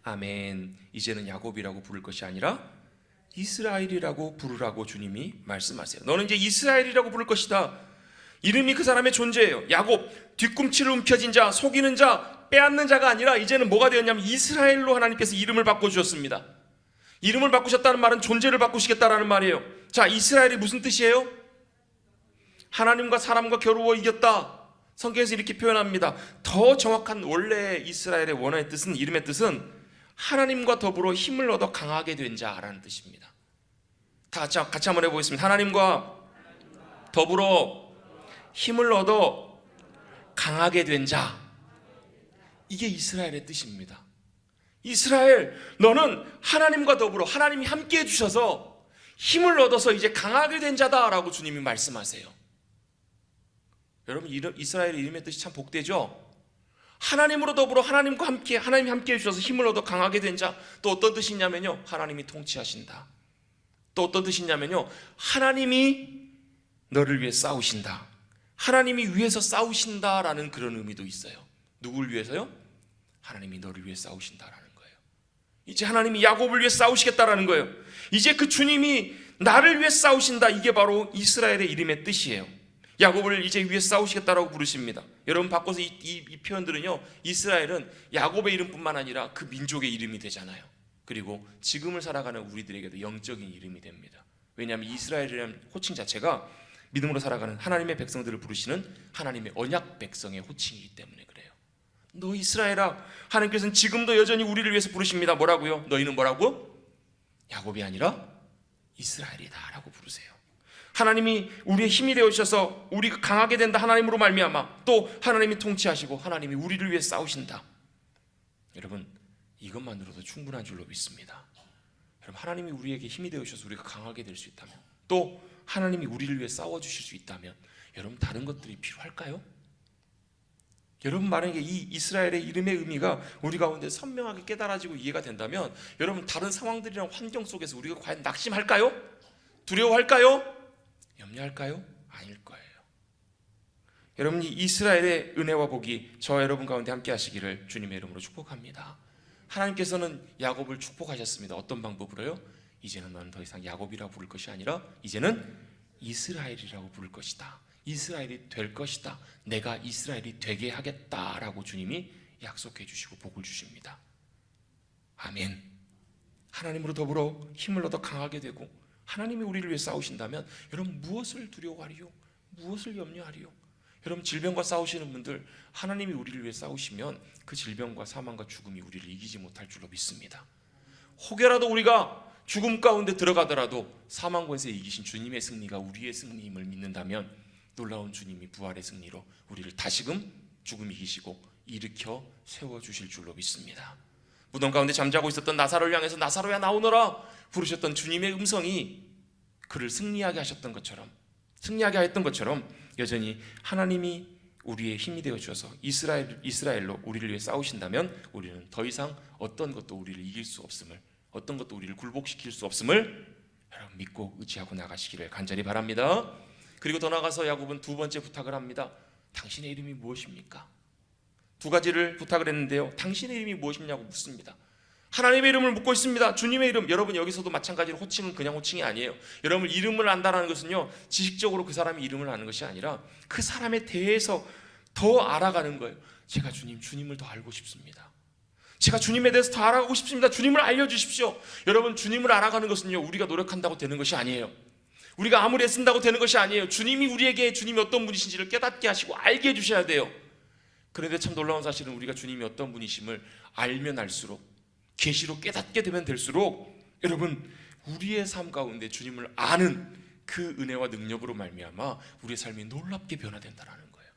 아멘. 이제는 야곱이라고 부를 것이 아니라 이스라엘이라고 부르라고 주님이 말씀하세요. 너는 이제 이스라엘이라고 부를 것이다. 이름이 그 사람의 존재예요. 야곱, 뒤꿈치를 움켜쥔 자, 속이는 자, 빼앗는 자가 아니라 이제는 뭐가 되었냐면 이스라엘로 하나님께서 이름을 바꿔주셨습니다. 이름을 바꾸셨다는 말은 존재를 바꾸시겠다라는 말이에요. 자, 이스라엘이 무슨 뜻이에요? 하나님과 사람과 겨루어 이겼다. 성경에서 이렇게 표현합니다. 더 정확한 원래 이스라엘의 원어의 뜻은, 이름의 뜻은 하나님과 더불어 힘을 얻어 강하게 된 자라는 뜻입니다. 다 같이 한번 해보겠습니다. 하나님과 더불어 힘을 얻어 강하게 된 자, 이게 이스라엘의 뜻입니다. 이스라엘, 너는 하나님과 더불어 하나님이 함께 해주셔서 힘을 얻어서 이제 강하게 된 자다라고 주님이 말씀하세요. 여러분, 이스라엘의 이름의 뜻이 참 복되죠? 하나님으로 더불어 하나님과 함께, 하나님이 함께 해주셔서 힘을 얻어 강하게 된 자. 또 어떤 뜻이냐면요, 하나님이 통치하신다. 또 어떤 뜻이냐면요, 하나님이 너를 위해 싸우신다. 하나님이 위해서 싸우신다라는 그런 의미도 있어요. 누구를 위해서요? 하나님이 너를 위해 싸우신다라는 거예요. 이제 하나님이 야곱을 위해 싸우시겠다라는 거예요. 이제 그 주님이 나를 위해 싸우신다. 이게 바로 이스라엘의 이름의 뜻이에요. 야곱을 이제 위해 싸우시겠다라고 부르십니다. 여러분, 바꿔서 이 표현들은요, 이스라엘은 야곱의 이름뿐만 아니라 그 민족의 이름이 되잖아요. 그리고 지금을 살아가는 우리들에게도 영적인 이름이 됩니다. 왜냐하면 이스라엘이라는 호칭 자체가 믿음으로 살아가는 하나님의 백성들을 부르시는 하나님의 언약 백성의 호칭이기 때문에 그래요. 너 이스라엘아, 하나님께서는 지금도 여전히 우리를 위해서 부르십니다. 뭐라고요? 너희는 뭐라고? 야곱이 아니라 이스라엘이다 라고 부르세요. 하나님이 우리의 힘이 되어주셔서 우리가 강하게 된다. 하나님으로 말미암아. 또 하나님이 통치하시고 하나님이 우리를 위해 싸우신다. 여러분, 이것만으로도 충분한 줄로 믿습니다. 여러분, 하나님이 우리에게 힘이 되어주셔서 우리가 강하게 될 수 있다면, 또 하나님이 우리를 위해 싸워주실 수 있다면, 여러분, 다른 것들이 필요할까요? 여러분, 만약에 이 이스라엘의 이름의 의미가 우리 가운데 선명하게 깨달아지고 이해가 된다면, 여러분, 다른 상황들이랑 환경 속에서 우리가 과연 낙심할까요? 두려워할까요? 염려할까요? 아닐 거예요. 여러분이 이스라엘의 은혜와 복이 저 여러분 가운데 함께 하시기를 주님의 이름으로 축복합니다. 하나님께서는 야곱을 축복하셨습니다. 어떤 방법으로요? 이제는 너는 더 이상 야곱이라고 부를 것이 아니라 이제는 이스라엘이라고 부를 것이다. 이스라엘이 될 것이다. 내가 이스라엘이 되게 하겠다라고 주님이 약속해 주시고 복을 주십니다. 아멘. 하나님으로 더불어 힘을 얻어 강하게 되고 하나님이 우리를 위해 싸우신다면, 여러분, 무엇을 두려워하리요? 무엇을 염려하리요? 여러분, 질병과 싸우시는 분들, 하나님이 우리를 위해 싸우시면 그 질병과 사망과 죽음이 우리를 이기지 못할 줄로 믿습니다. 혹여라도 우리가 죽음 가운데 들어가더라도 사망 권세에 이기신 주님의 승리가 우리의 승리임을 믿는다면, 놀라운 주님이 부활의 승리로 우리를 다시금 죽음 이기시고 일으켜 세워주실 줄로 믿습니다. 무덤 가운데 잠자고 있었던 나사로를 향해서 나사로야 나오너라 부르셨던 주님의 음성이 그를 승리하게 하셨던 것처럼, 승리하게 하였던 것처럼, 여전히 하나님이 우리의 힘이 되어 주셔서 이스라엘로 우리를 위해 싸우신다면 우리는 더 이상 어떤 것도 우리를 이길 수 없음을, 어떤 것도 우리를 굴복시킬 수 없음을 여러분 믿고 의지하고 나가시기를 간절히 바랍니다. 그리고 더 나아가서 야곱은 두 번째 부탁을 합니다. 당신의 이름이 무엇입니까? 두 가지를 부탁을 했는데요, 당신의 이름이 무엇이냐고 묻습니다. 하나님의 이름을 묻고 있습니다. 주님의 이름. 여러분 여기서도 마찬가지로 호칭은 그냥 호칭이 아니에요. 여러분 이름을 안다는 것은요, 지식적으로 그 사람의 이름을 아는 것이 아니라 그 사람에 대해서 더 알아가는 거예요. 제가 주님을 더 알고 싶습니다. 제가 주님에 대해서 더 알아가고 싶습니다. 주님을 알려주십시오. 여러분 주님을 알아가는 것은요, 우리가 노력한다고 되는 것이 아니에요. 우리가 아무리 애쓴다고 되는 것이 아니에요. 주님이 우리에게 주님이 어떤 분이신지를 깨닫게 하시고 알게 해주셔야 돼요. 그런데 참 놀라운 사실은 우리가 주님이 어떤 분이심을 알면 알수록, 계시로 깨닫게 되면 될수록, 여러분 우리의 삶 가운데 주님을 아는 그 은혜와 능력으로 말미암아 우리의 삶이 놀랍게 변화된다라는 거예요.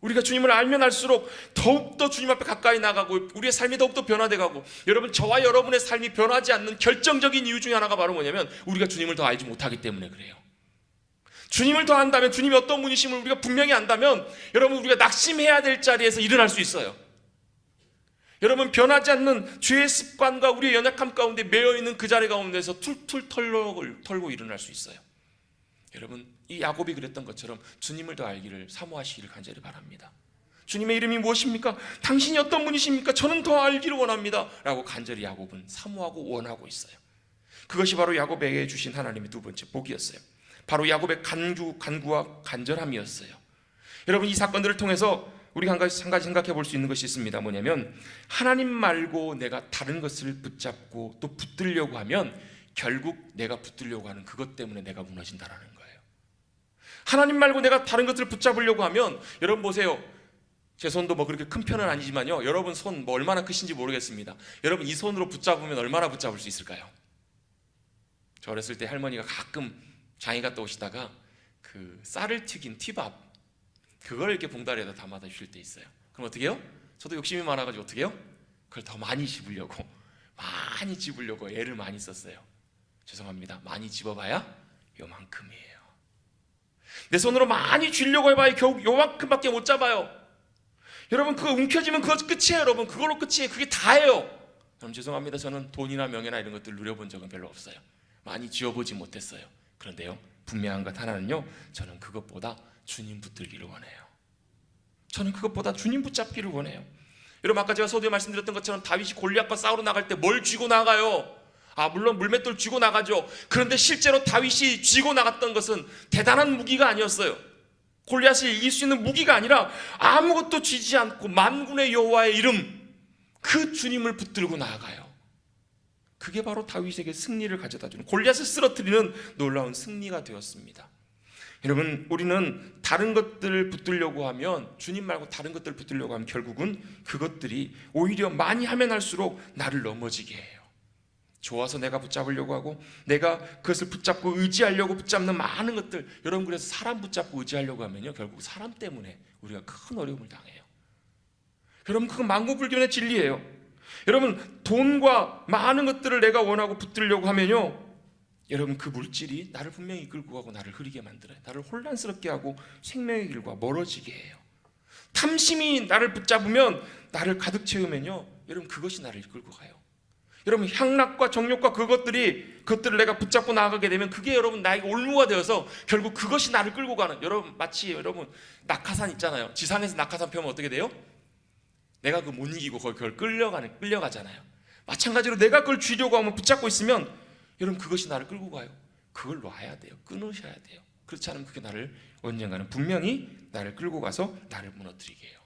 우리가 주님을 알면 알수록 더욱더 주님 앞에 가까이 나가고 우리의 삶이 더욱더 변화돼가고, 여러분 저와 여러분의 삶이 변하지 않는 결정적인 이유 중에 하나가 바로 뭐냐면 우리가 주님을 더 알지 못하기 때문에 그래요. 주님을 더 안다면, 주님이 어떤 분이심을 우리가 분명히 안다면, 여러분 우리가 낙심해야 될 자리에서 일어날 수 있어요. 여러분 변하지 않는 죄의 습관과 우리의 연약함 가운데 매여있는 그 자리 가운데서 툴툴 털고 일어날 수 있어요. 여러분 이 야곱이 그랬던 것처럼 주님을 더 알기를 사모하시기를 간절히 바랍니다. 주님의 이름이 무엇입니까? 당신이 어떤 분이십니까? 저는 더 알기를 원합니다 라고 간절히 야곱은 사모하고 원하고 있어요. 그것이 바로 야곱에게 주신 하나님의 두 번째 복이었어요. 바로 야곱의 간구와 간절함이었어요. 여러분 이 사건들을 통해서 우리가 한 가지 생각해 볼 수 있는 것이 있습니다. 뭐냐면 하나님 말고 내가 다른 것을 붙잡고 또 붙들려고 하면 결국 내가 붙들려고 하는 그것 때문에 내가 무너진다라는 거예요. 하나님 말고 내가 다른 것을 붙잡으려고 하면, 여러분 보세요. 제 손도 뭐 그렇게 큰 편은 아니지만요, 여러분 손 뭐 얼마나 크신지 모르겠습니다. 여러분 이 손으로 붙잡으면 얼마나 붙잡을 수 있을까요? 저 어렸을 때 할머니가 가끔 장에 갔다 오시다가 그 쌀을 튀긴 튀밥, 그걸 이렇게 봉다리에다 담아다 주실 때 있어요. 그럼 어떻게 해요? 저도 욕심이 많아가지고 어떻게 해요? 그걸 더 많이 집으려고 애를 많이 썼어요. 죄송합니다. 많이 집어봐야 요만큼이에요. 내 손으로 많이 쥐려고 해봐야 겨우 요만큼밖에 못 잡아요. 여러분 그거 움켜쥐면 그거 끝이에요. 여러분 그걸로 끝이에요. 그게 다예요. 여러분 죄송합니다. 저는 돈이나 명예나 이런 것들 누려본 적은 별로 없어요. 많이 쥐어보지 못했어요. 그런데요, 분명한 것 하나는요, 저는 그것보다 주님 붙들기를 원해요. 저는 그것보다 주님 붙잡기를 원해요. 여러분 아까 제가 서두에 말씀드렸던 것처럼 다윗이 골리앗과 싸우러 나갈 때 뭘 쥐고 나가요? 물론 물맷돌 쥐고 나가죠. 그런데 실제로 다윗이 쥐고 나갔던 것은 대단한 무기가 아니었어요. 골리앗을 이길 수 있는 무기가 아니라 아무것도 쥐지 않고 만군의 여호와의 이름, 그 주님을 붙들고 나아가요. 그게 바로 다윗에게 승리를 가져다주는, 골리앗을 쓰러뜨리는 놀라운 승리가 되었습니다. 여러분 우리는 다른 것들을 붙들려고 하면, 주님 말고 다른 것들을 붙들려고 하면 결국은 그것들이 오히려 많이 하면 할수록 나를 넘어지게 해요. 좋아서 내가 붙잡으려고 하고 내가 그것을 붙잡고 의지하려고 붙잡는 많은 것들, 여러분 그래서 사람 붙잡고 의지하려고 하면요 결국 사람 때문에 우리가 큰 어려움을 당해요. 여러분 그건 만고불변의 진리예요. 여러분 돈과 많은 것들을 내가 원하고 붙들려고 하면요, 여러분 그 물질이 나를 분명히 이끌고 가고 나를 흐리게 만들어요. 나를 혼란스럽게 하고 생명의 길과 멀어지게 해요. 탐심이 나를 붙잡으면, 나를 가득 채우면요, 여러분 그것이 나를 이끌고 가요. 여러분 향락과 정욕과 그것들을 내가 붙잡고 나아가게 되면 그게 여러분 나에게 올무가 되어서 결국 그것이 나를 끌고 가는, 여러분 마치 여러분 낙하산 있잖아요. 지상에서 낙하산 펴면 어떻게 돼요? 내가 그거 못 이기고 그걸 끌려가잖아요. 마찬가지로 내가 그걸 쥐려고 하면, 붙잡고 있으면 여러분 그것이 나를 끌고 가요. 그걸 놔야 돼요. 끊으셔야 돼요. 그렇지 않으면 그게 나를 언젠가는 분명히 나를 끌고 가서 나를 무너뜨리게 해요.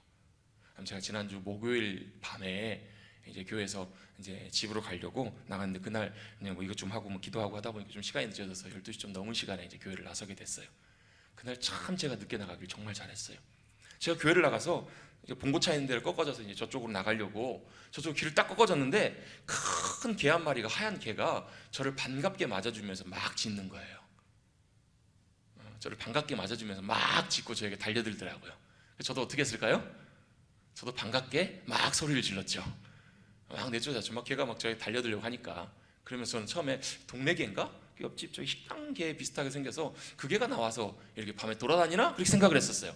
제가 지난주 목요일 밤에 이제 교회에서 이제 집으로 가려고 나갔는데, 그날 그냥 뭐 이것 좀 하고 뭐 기도하고 하다 보니까 좀 시간이 늦어져서 12시 좀 넘은 시간에 이제 교회를 나서게 됐어요. 그날 참 제가 늦게 나가길 정말 잘했어요. 제가 교회를 나가서 봉고차 있는 데를 꺾어져서 이제 저쪽으로 나가려고 저쪽 길을 딱 꺾어졌는데, 큰 개 한 마리가, 하얀 개가 저를 반갑게 맞아주면서 막 짖는 거예요. 저를 반갑게 맞아주면서 막 짖고 저에게 달려들더라고요. 저도 어떻게 했을까요? 저도 반갑게 막 소리를 질렀죠. 막 내쫓았죠. 막 걔가 막 저에게 달려들려고 하니까. 그러면서 저는 처음에 동네 개인가? 옆집 저기 식당 개 비슷하게 생겨서 그 개가 나와서 이렇게 밤에 돌아다니나? 그렇게 생각을 했었어요.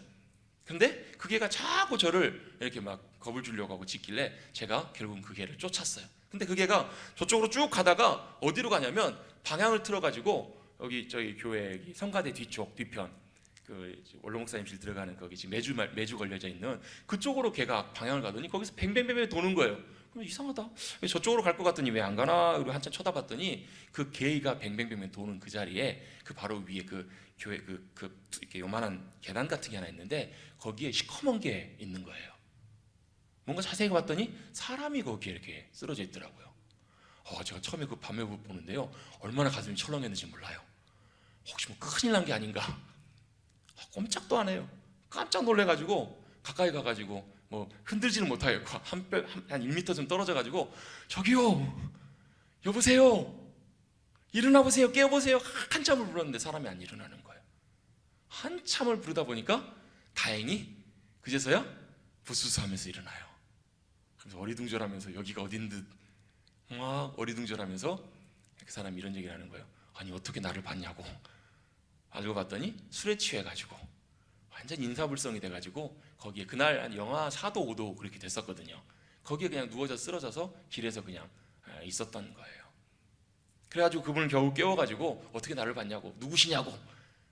근데 그 개가 자꾸 저를 이렇게 막 겁을 주려고 하고 짖길래 제가 결국은 그 개를 쫓았어요. 근데 그 개가 저쪽으로 쭉 가다가 어디로 가냐면, 방향을 틀어가지고 여기 저희 교회 성가대 뒤편, 그 원로 목사님실 들어가는 거기 지금 매주 걸려져 있는 그쪽으로 걔가 방향을 가더니 거기서 뱅뱅뱅뱅 도는 거예요. 이상하다. 저쪽으로 갈 것 같더니 왜 안 가나? 그리고 한참 쳐다봤더니 그 개가 뱅뱅뱅뱅 도는 그 자리에 그 바로 위에 그 교회 이렇게 요만한 계단 같은 게 하나 있는데 거기에 시커먼 게 있는 거예요. 뭔가 자세히 봤더니 사람이 거기에 이렇게 쓰러져 있더라고요. 제가 처음에 그 밤에 보는데요, 얼마나 가슴이 철렁했는지 몰라요. 혹시 뭐 큰일 난 게 아닌가? 꼼짝도 안 해요. 깜짝 놀래가지고 가까이 가가지고 뭐 흔들지는 못하겠고 한 1m 좀 떨어져가지고 저기요, 여보세요, 일어나 보세요, 깨워보세요. 한참을 불렀는데 사람이 안 일어나는 거예요. 한참을 부르다 보니까 다행히 그제서야 부스스하면서 일어나요. 그래서 어리둥절하면서 여기가 어딘 듯 막 어리둥절하면서 그 사람이 이런 얘기를 하는 거예요. 아니 어떻게 나를 봤냐고. 알고 봤더니 술에 취해가지고 완전 인사불성이 돼가지고 거기에 그날 한 영하 4도 5도 그렇게 됐었거든요. 거기에 그냥 누워서 쓰러져서 길에서 그냥 있었던 거예요. 그래가지고 그분을 겨우 깨워가지고 어떻게 나를 봤냐고, 누구시냐고.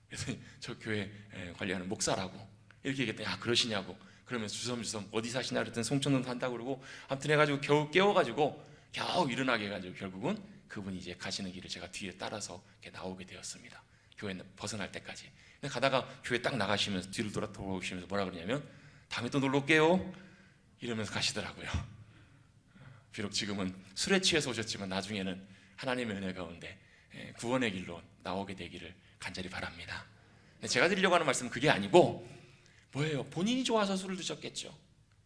그래서 저 교회 관리하는 목사라고 이렇게 얘기했더니 그러시냐고. 그러면서 주섬주섬 어디 사시냐 그랬더니 송천동 산다고 그러고, 아무튼 해가지고 겨우 깨워가지고 겨우 일어나게 해가지고 결국은 그분이 이제 가시는 길을 제가 뒤에 따라서 이렇게 나오게 되었습니다. 교회 벗어날 때까지. 근데 가다가 교회 딱 나가시면서 뒤를 돌아오시면서 뭐라 그러냐면 다음에 또 놀러 올게요 이러면서 가시더라고요. 비록 지금은 술에 취해서 오셨지만 나중에는 하나님의 은혜 가운데 구원의 길로 나오게 되기를 간절히 바랍니다. 제가 드리려고 하는 말씀은 그게 아니고 뭐예요? 본인이 좋아서 술을 드셨겠죠.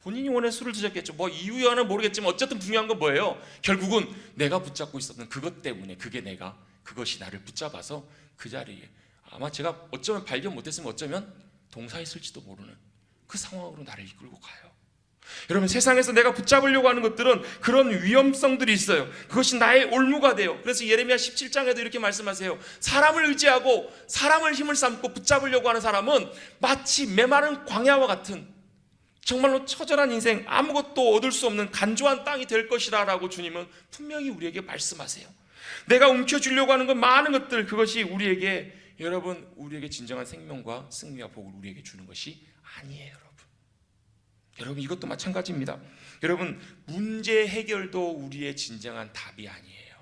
본인이 원해서 술을 드셨겠죠. 뭐 이유야는 모르겠지만 어쨌든 중요한 건 뭐예요? 결국은 내가 붙잡고 있었던 그것 때문에 그것이 나를 붙잡아서 그 자리에 아마 제가 어쩌면 발견 못했으면 어쩌면 동사했을지도 모르는 그 상황으로 나를 이끌고 가요. 여러분, 세상에서 내가 붙잡으려고 하는 것들은 그런 위험성들이 있어요. 그것이 나의 올무가 돼요. 그래서 예레미야 17장에도 이렇게 말씀하세요. 사람을 의지하고 사람을 힘을 삼고 붙잡으려고 하는 사람은 마치 메마른 광야와 같은 정말로 처절한 인생, 아무것도 얻을 수 없는 간조한 땅이 될 것이다 라고 주님은 분명히 우리에게 말씀하세요. 내가 움켜쥐려고 하는 건 많은 것들, 그것이 우리에게 진정한 생명과 승리와 복을 우리에게 주는 것이 아니에요. 여러분, 이것도 마찬가지입니다. 여러분, 문제 해결도 우리의 진정한 답이 아니에요.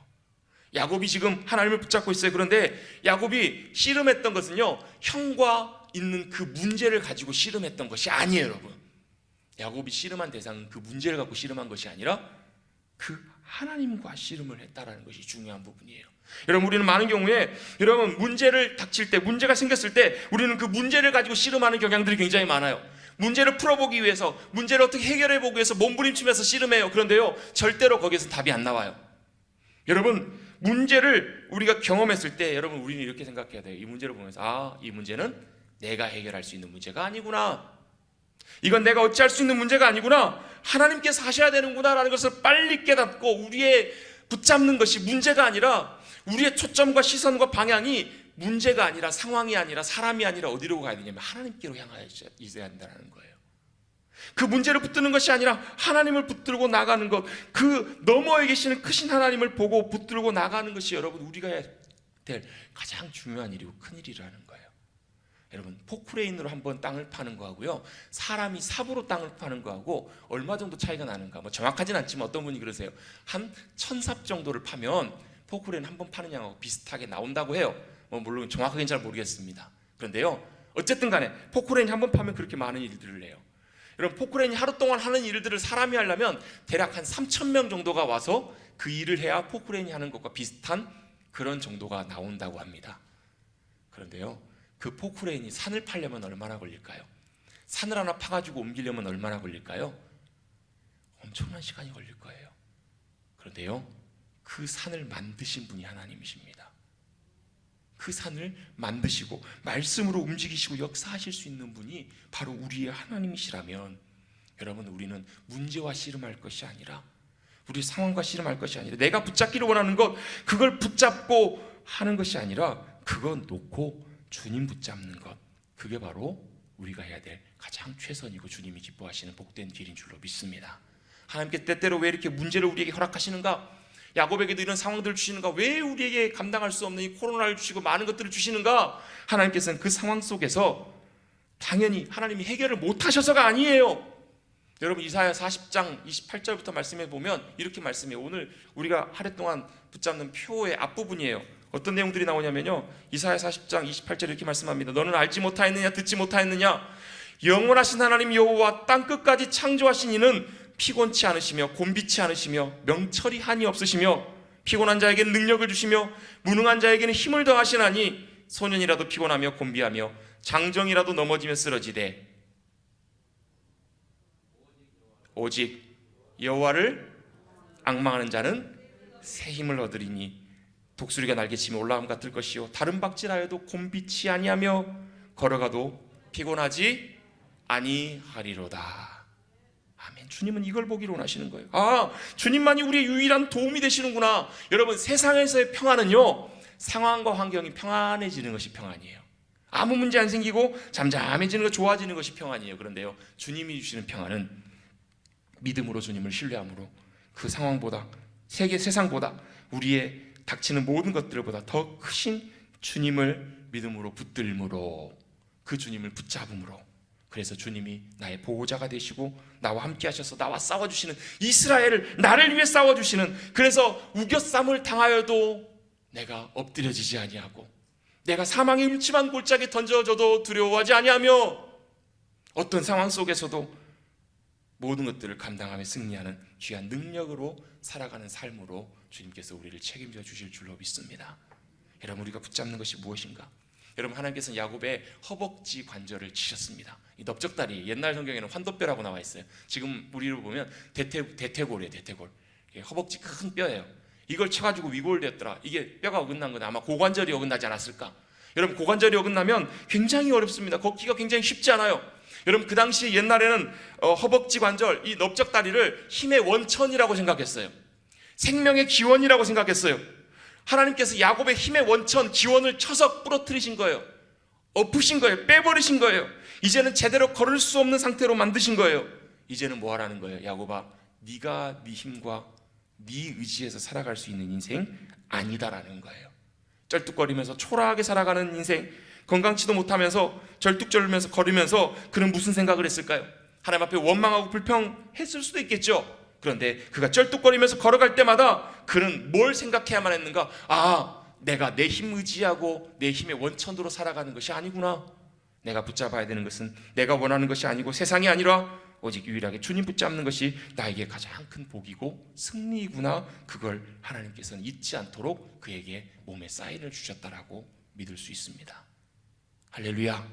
야곱이 지금 하나님을 붙잡고 있어요. 그런데 야곱이 씨름했던 것은요, 형과 있는 그 문제를 가지고 씨름했던 것이 아니에요. 여러분, 야곱이 씨름한 대상은 그 문제를 갖고 씨름한 것이 아니라 그 하나님과 씨름을 했다라는 것이 중요한 부분이에요. 여러분, 우리는 많은 경우에 문제를 닥칠 때, 문제가 생겼을 때 우리는 그 문제를 가지고 씨름하는 경향들이 굉장히 많아요. 문제를 풀어보기 위해서, 문제를 어떻게 해결해보기 위해서 몸부림치면서 씨름해요. 그런데요, 절대로 거기에서 답이 안 나와요. 여러분, 문제를 우리가 경험했을 때 우리는 이렇게 생각해야 돼요. 이 문제를 보면서 이 문제는 내가 해결할 수 있는 문제가 아니구나, 이건 내가 어찌할 수 있는 문제가 아니구나, 하나님께서 하셔야 되는구나 라는 것을 빨리 깨닫고 우리의 붙잡는 것이 문제가 아니라, 우리의 초점과 시선과 방향이 문제가 아니라, 상황이 아니라, 사람이 아니라 어디로 가야 되냐면 하나님께로 향하여 있어야 한다는 거예요. 그 문제를 붙드는 것이 아니라 하나님을 붙들고 나가는 것, 그 너머에 계시는 크신 하나님을 보고 붙들고 나가는 것이 우리가 해야 될 가장 중요한 일이고 큰 일이라는 거예요. 여러분, 포크레인으로 한번 땅을 파는 거하고요, 사람이 삽으로 땅을 파는 거하고 얼마 정도 차이가 나는가? 정확하진 않지만 어떤 분이 그러세요. 한 1000삽 정도를 파면 포크레인 한번 파는 양하고 비슷하게 나온다고 해요. 물론 정확하게는 잘 모르겠습니다. 그런데요, 어쨌든 간에 포크레인이 한번 파면 그렇게 많은 일들을 해요. 여러분, 포크레인이 하루 동안 하는 일들을 사람이 하려면 대략 한 3,000명 정도가 와서 그 일을 해야 포크레인이 하는 것과 비슷한 그런 정도가 나온다고 합니다. 그런데요, 그 포크레인이 산을 파려면 얼마나 걸릴까요? 산을 하나 파가지고 옮기려면 얼마나 걸릴까요? 엄청난 시간이 걸릴 거예요. 그런데요, 그 산을 만드신 분이 하나님이십니다. 그 산을 만드시고 말씀으로 움직이시고 역사하실 수 있는 분이 바로 우리의 하나님이시라면, 여러분, 우리는 문제와 씨름할 것이 아니라, 우리 상황과 씨름할 것이 아니라, 내가 붙잡기를 원하는 것, 그걸 붙잡고 하는 것이 아니라 그거 놓고 주님 붙잡는 것, 그게 바로 우리가 해야 될 가장 최선이고 주님이 기뻐하시는 복된 길인 줄로 믿습니다. 하나님께 때때로 왜 이렇게 문제를 우리에게 허락하시는가? 야곱에게도 이런 상황들을 주시는가? 왜 우리에게 감당할 수 없는 이 코로나를 주시고 많은 것들을 주시는가? 하나님께서는 그 상황 속에서 당연히 하나님이 해결을 못하셔서가 아니에요. 여러분 이사야 40장 28절부터 말씀해 보면 이렇게 말씀해요. 오늘 우리가 하루 동안 붙잡는 표의 앞부분이에요. 어떤 내용들이 나오냐면요, 이사야 40장 28절 이렇게 말씀합니다. 너는 알지 못하였느냐, 듣지 못하였느냐? 영원하신 하나님 여호와 땅끝까지 창조하신 이는 피곤치 않으시며 곤비치 않으시며 명철이 한이 없으시며 피곤한 자에게는 능력을 주시며 무능한 자에게는 힘을 더하시나니 소년이라도 피곤하며 곤비하며 장정이라도 넘어지며 쓰러지되 오직 여호와를 앙망하는 자는 새 힘을 얻으리니 독수리가 날개치며 올라감 같을 것이요 다른 박질하여도 곤비치 아니하며 걸어가도 피곤하지 아니하리로다. 아멘. 주님은 이걸 보기로 원하시는 거예요. 주님만이 우리의 유일한 도움이 되시는구나. 여러분, 세상에서의 평안은요, 상황과 환경이 평안해지는 것이 평안이에요. 아무 문제 안 생기고 잠잠해지는 것, 좋아지는 것이 평안이에요. 그런데요, 주님이 주시는 평안은 믿음으로 주님을 신뢰함으로 그 상황보다, 세상보다, 우리의 닥치는 모든 것들보다 더 크신 주님을 믿음으로 붙들므로, 그 주님을 붙잡음으로, 그래서 주님이 나의 보호자가 되시고 나와 함께 하셔서 나와 싸워주시는, 이스라엘을 나를 위해 싸워주시는, 그래서 우겨쌈을 당하여도 내가 엎드려지지 아니하고 내가 사망의 음침한 골짜기에 던져져도 두려워하지 아니하며 어떤 상황 속에서도 모든 것들을 감당하며 승리하는 귀한 능력으로 살아가는 삶으로 주님께서 우리를 책임져 주실 줄로 믿습니다. 여러분, 우리가 붙잡는 것이 무엇인가? 여러분, 하나님께서는 야곱의 허벅지 관절을 치셨습니다. 이 넓적다리, 옛날 성경에는 환도뼈라고 나와 있어요. 지금 우리로 보면 대퇴골이에요. 대퇴골. 허벅지 큰 뼈예요. 이걸 쳐가지고 위골되었더라. 이게 뼈가 어긋난 건 아마 고관절이 어긋나지 않았을까? 여러분, 고관절이 어긋나면 굉장히 어렵습니다. 걷기가 굉장히 쉽지 않아요. 여러분, 그 당시에 옛날에는 허벅지 관절, 이 넓적다리를 힘의 원천이라고 생각했어요. 생명의 기원이라고 생각했어요. 하나님께서 야곱의 힘의 원천, 기원을 쳐서 부러뜨리신 거예요. 엎으신 거예요. 빼버리신 거예요. 이제는 제대로 걸을 수 없는 상태로 만드신 거예요. 이제는 뭐 하라는 거예요? 야곱아, 네가 네 힘과 네 의지에서 살아갈 수 있는 인생 아니다라는 거예요. 쩔뚝거리면서 초라하게 살아가는 인생, 건강치도 못하면서 절뚝절면서 걸으면서 그는 무슨 생각을 했을까요? 하나님 앞에 원망하고 불평했을 수도 있겠죠. 그런데 그가 쩔뚝거리면서 걸어갈 때마다 그는 뭘 생각해야만 했는가? 내가 내 힘 의지하고 내 힘의 원천으로 살아가는 것이 아니구나. 내가 붙잡아야 되는 것은 내가 원하는 것이 아니고 세상이 아니라 오직 유일하게 주님 붙잡는 것이 나에게 가장 큰 복이고 승리이구나. 그걸 하나님께서는 잊지 않도록 그에게 몸에 사인을 주셨다라고 믿을 수 있습니다. 할렐루야.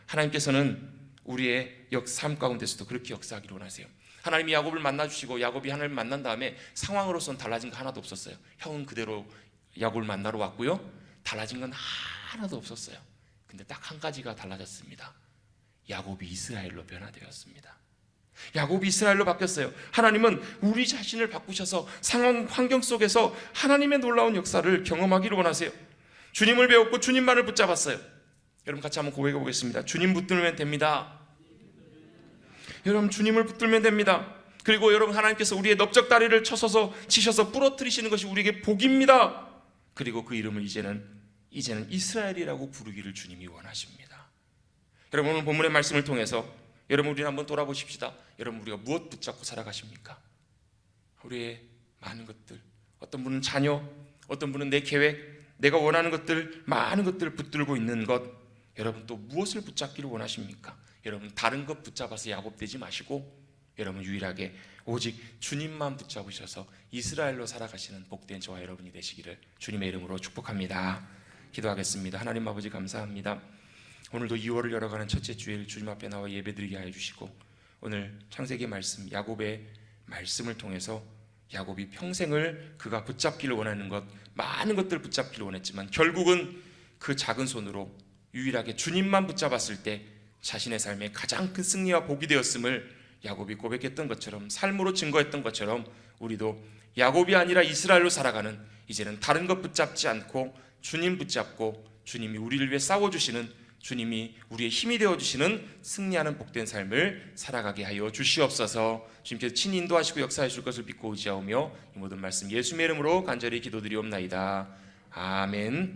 하나님께서는 우리의 삶 가운데서도 그렇게 역사하기를 원하세요. 하나님이 야곱을 만나주시고 야곱이 하나님을 만난 다음에 상황으로서는 달라진 거 하나도 없었어요. 형은 그대로 야곱을 만나러 왔고요, 달라진 건 하나도 없었어요. 근데 딱 한 가지가 달라졌습니다. 야곱이 이스라엘로 변화되었습니다. 야곱이 이스라엘로 바뀌었어요. 하나님은 우리 자신을 바꾸셔서 상황, 환경 속에서 하나님의 놀라운 역사를 경험하기를 원하세요. 주님을 배웠고 주님만을 붙잡았어요. 여러분, 같이 한번 고백해 보겠습니다. 주님 붙들면 됩니다. 여러분, 주님을 붙들면 됩니다. 그리고 여러분, 하나님께서 우리의 넓적다리를 치셔서 부러뜨리시는 것이 우리에게 복입니다. 그리고 그 이름을 이제는 이스라엘이라고 부르기를 주님이 원하십니다. 여러분, 오늘 본문의 말씀을 통해서 여러분, 우리는 한번 돌아보십시다. 여러분, 우리가 무엇 붙잡고 살아가십니까? 우리의 많은 것들, 어떤 분은 자녀, 어떤 분은 내 계획, 내가 원하는 것들, 많은 것들을 붙들고 있는 것, 여러분 또 무엇을 붙잡기를 원하십니까? 여러분, 다른 것 붙잡아서 야곱되지 마시고 여러분, 유일하게 오직 주님만 붙잡으셔서 이스라엘로 살아가시는 복된 저와 여러분이 되시기를 주님의 이름으로 축복합니다. 기도하겠습니다. 하나님 아버지, 감사합니다. 오늘도 2월을 열어가는 첫째 주일 주님 앞에 나와 예배드리게 하여 주시고, 오늘 창세기 말씀, 야곱의 말씀을 통해서 야곱이 평생을 그가 붙잡기를 원하는 것, 많은 것들을 붙잡기를 원했지만 결국은 그 작은 손으로 유일하게 주님만 붙잡았을 때 자신의 삶에 가장 큰 승리와 복이 되었음을 야곱이 고백했던 것처럼, 삶으로 증거했던 것처럼 우리도 야곱이 아니라 이스라엘로 살아가는, 이제는 다른 것 붙잡지 않고 주님 붙잡고 주님이 우리를 위해 싸워주시는, 주님이 우리의 힘이 되어주시는 승리하는 복된 삶을 살아가게 하여 주시옵소서. 주님께서 친히 인도하시고 역사해 줄 것을 믿고 의지하오며 이 모든 말씀 예수님의 이름으로 간절히 기도드리옵나이다. 아멘.